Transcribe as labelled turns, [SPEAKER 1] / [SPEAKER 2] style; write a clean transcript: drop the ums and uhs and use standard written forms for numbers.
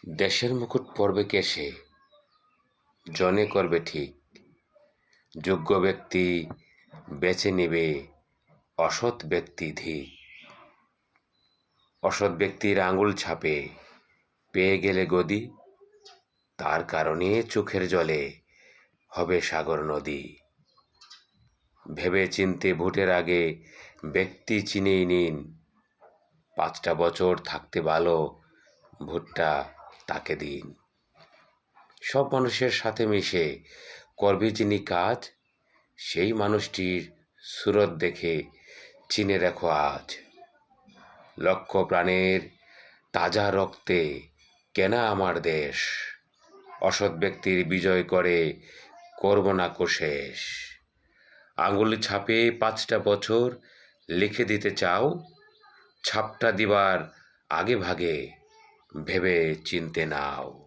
[SPEAKER 1] দেশের মুকুট পরবে কেশে, জনে করবে ঠিক। যোগ্য ব্যক্তি বেছে নিবে, অসৎ ব্যক্তি ধিক। অসৎ ব্যক্তির আঙুল ছাপে, পেয়ে গেলে গদি, তার কারণে চোখের জলে হবে সাগর নদী। ভেবে চিনতে ভোটের আগে ব্যক্তি চিনেই নিন, 5টা বছর থাকতে ভালো ভোটটা তাকে দিন। সব মানুষের সাথে মিশে করবে যিনি কাজ, সেই মানুষটির সুরত দেখে চিনে রাখো আজ। লক্ষ প্রাণের তাজা রক্তে কেনা আমার দেশ, অসৎ ব্যক্তির বিজয় করে করব না কোশেষ। আঙুল ছাপে 5টা বছর লিখে দিতে চাও, ছাপটা দিবার আগে ভাগে ভেবে চিনতে নাও।